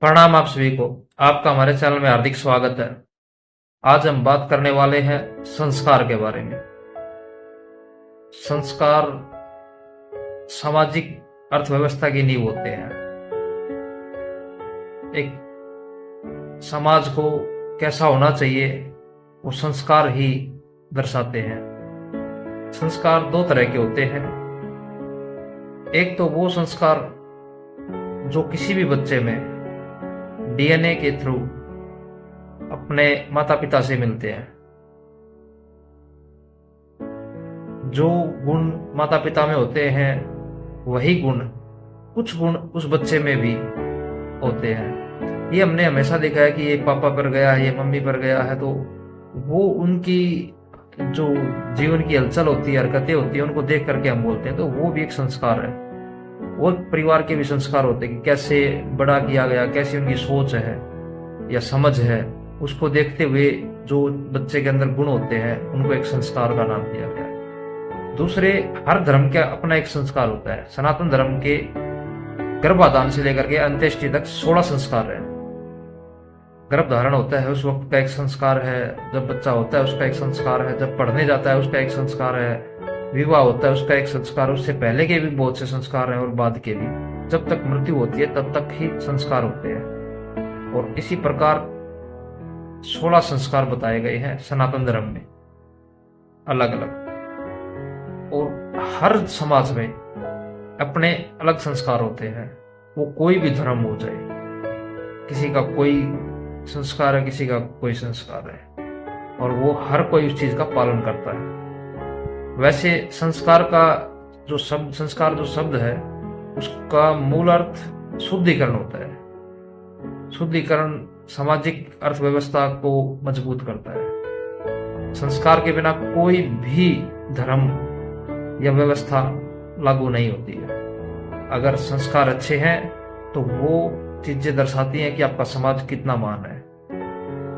प्रणाम आप सभी को। आपका हमारे चैनल में हार्दिक स्वागत है। आज हम बात करने वाले हैं संस्कार के बारे में। संस्कार सामाजिक अर्थव्यवस्था की नींव होते हैं। एक समाज को कैसा होना चाहिए वो संस्कार ही दर्शाते हैं। संस्कार दो तरह के होते हैं। एक तो वो संस्कार जो किसी भी बच्चे में डीएनए के थ्रू अपने माता पिता से मिलते हैं। जो गुण माता पिता में होते हैं वही गुण कुछ गुण उस बच्चे में भी होते हैं। ये हमने हमेशा देखा है कि ये पापा पर गया है, ये मम्मी पर गया है, तो वो उनकी जो जीवन की हलचल होती है, हरकतें होती है, उनको देख करके हम बोलते हैं, तो वो भी एक संस्कार है। वो परिवार के भी संस्कार होते हैं कि कैसे बड़ा किया गया, कैसी उनकी सोच है या समझ है, उसको देखते हुए जो बच्चे के अंदर गुण होते हैं उनको एक संस्कार का नाम दिया गया है। दूसरे, हर धर्म का अपना एक संस्कार होता है। सनातन धर्म के गर्भाधान से लेकर के अंत्येष्टि तक 16 संस्कार है। गर्भ धारण होता है उस वक्त का एक संस्कार है, जब बच्चा होता है उसका एक संस्कार है, जब पढ़ने जाता है उसका एक संस्कार है, विवाह होता है उसका एक संस्कार, उससे पहले के भी बहुत से संस्कार हैं और बाद के भी। जब तक मृत्यु होती है तब तक ही संस्कार होते हैं। और इसी प्रकार 16 संस्कार बताए गए हैं सनातन धर्म में, अलग अलग। और हर समाज में अपने अलग संस्कार होते हैं, वो कोई भी धर्म हो जाए। किसी का कोई संस्कार है, किसी का कोई संस्कार है, और वो हर कोई उस चीज का पालन करता है। वैसे संस्कार जो शब्द है उसका मूल अर्थ शुद्धिकरण होता है। शुद्धिकरण सामाजिक अर्थव्यवस्था को मजबूत करता है। संस्कार के बिना कोई भी धर्म या व्यवस्था लागू नहीं होती है। अगर संस्कार अच्छे हैं तो वो चीजें दर्शाती हैं कि आपका समाज कितना महान है।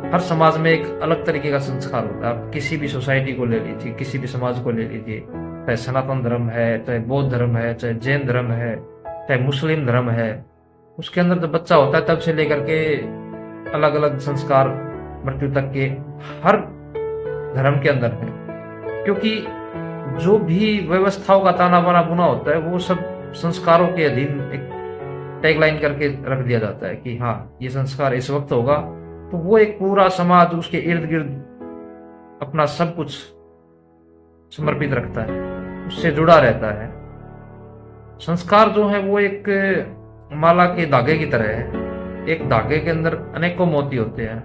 हर समाज में एक अलग तरीके का संस्कार होता है। आप किसी भी सोसाइटी को ले लीजिए, किसी भी समाज को ले लीजिए, चाहे सनातन धर्म है, चाहे बौद्ध धर्म है, चाहे जैन धर्म है, चाहे मुस्लिम धर्म है, उसके अंदर जब बच्चा होता है तब से लेकर के अलग अलग संस्कार मृत्यु तक के हर धर्म के अंदर है। क्योंकि जो भी व्यवस्थाओं का ताना बाना बुना होता है वो सब संस्कारों के अधीन एक टैगलाइन करके रख दिया जाता है कि हाँ ये संस्कार इस वक्त होगा, तो वो एक पूरा समाज उसके इर्द गिर्द अपना सब कुछ समर्पित रखता है, उससे जुड़ा रहता है। संस्कार जो है वो एक माला के धागे की तरह है। एक धागे के अंदर अनेकों मोती होते हैं,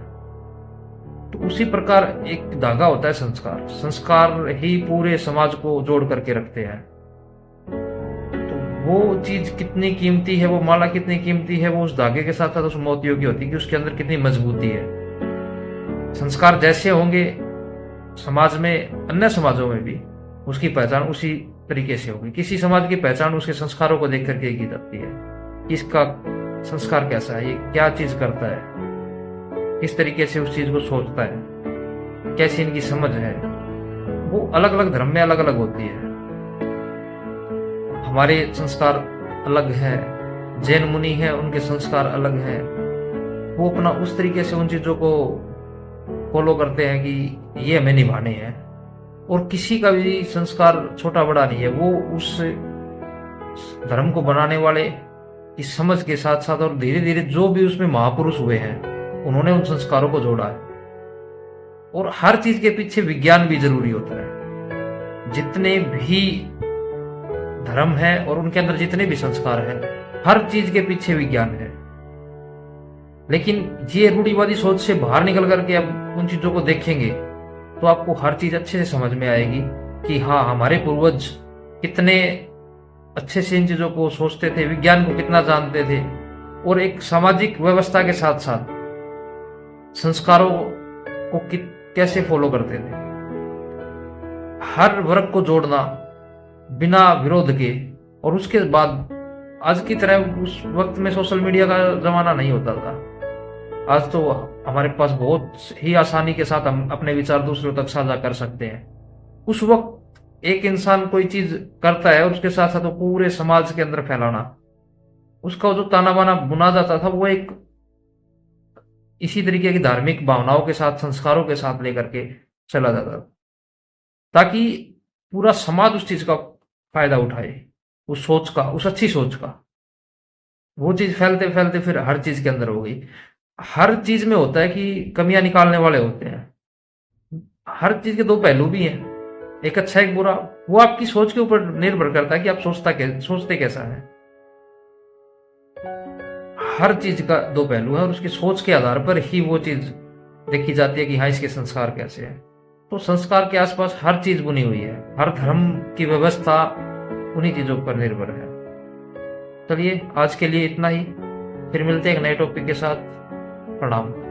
तो उसी प्रकार एक धागा होता है संस्कार। संस्कार ही पूरे समाज को जोड़ करके रखते हैं। तो वो चीज कितनी कीमती है, वो माला कितनी कीमती है, वो उस धागे के साथ साथ उस मोतियों की होती है कि उसके अंदर कितनी मजबूती है। संस्कार जैसे होंगे समाज में, अन्य समाजों में भी उसकी पहचान उसी तरीके से होगी। किसी समाज की पहचान उसके संस्कारों को देख करके की जाती है कि इसका संस्कार कैसा है, ये क्या चीज करता है, किस तरीके से उस चीज को सोचता है, कैसी इनकी समझ है। वो अलग अलग धर्म में अलग अलग होती है। हमारे संस्कार अलग है, जैन मुनि है उनके संस्कार अलग है। वो अपना उस तरीके से उन चीजों को फॉलो करते हैं कि ये हमें निभाने हैं। और किसी का भी संस्कार छोटा बड़ा नहीं है, वो उस धर्म को बनाने वाले की समझ के साथ साथ और धीरे धीरे जो भी उसमें महापुरुष हुए हैं उन्होंने उन संस्कारों को जोड़ा है। और हर चीज के पीछे विज्ञान भी जरूरी होता है। जितने भी धर्म है और उनके अंदर जितने भी संस्कार हैं, हर चीज के पीछे विज्ञान है। लेकिन ये रूढ़िवादी सोच से बाहर निकल करके अब उन चीजों को देखेंगे तो आपको हर चीज अच्छे से समझ में आएगी कि हाँ हमारे पूर्वज कितने अच्छे से इन चीजों को सोचते थे, विज्ञान को कितना जानते थे, और एक सामाजिक व्यवस्था के साथ साथ संस्कारों को कैसे फॉलो करते थे। हर वर्ग को जोड़ना बिना विरोध के। और उसके बाद आज की तरह उस वक्त में सोशल मीडिया का जमाना नहीं होता था। आज तो हमारे पास बहुत ही आसानी के साथ हम अपने विचार दूसरों तक साझा कर सकते हैं। उस वक्त एक इंसान कोई चीज करता है और उसके साथ साथ वो पूरे समाज के अंदर फैलाना, उसका जो ताना बाना बुना जाता था वो एक इसी तरीके की धार्मिक भावनाओं के साथ, संस्कारों के साथ लेकर के चला जाता, ताकि पूरा समाज उस चीज का फायदा उठाए, उस सोच का, उस अच्छी सोच का। वो चीज फैलते फैलते फिर हर चीज के अंदर हो गई। हर चीज में होता है कि कमियां निकालने वाले होते हैं। हर चीज के दो पहलू भी हैं, एक अच्छा एक बुरा। वो आपकी सोच के ऊपर निर्भर करता है कि आप सोचते कैसा है। हर चीज का दो पहलू है और उसकी सोच के आधार पर ही वो चीज देखी जाती है कि हाँ, इसके संस्कार कैसे हैं। तो संस्कार के आसपास हर चीज बुनी हुई है, हर धर्म की व्यवस्था उन्हीं चीजों पर निर्भर है। चलिए, आज के लिए इतना ही। फिर मिलते हैं एक नए टॉपिक के साथ। प्रणाम।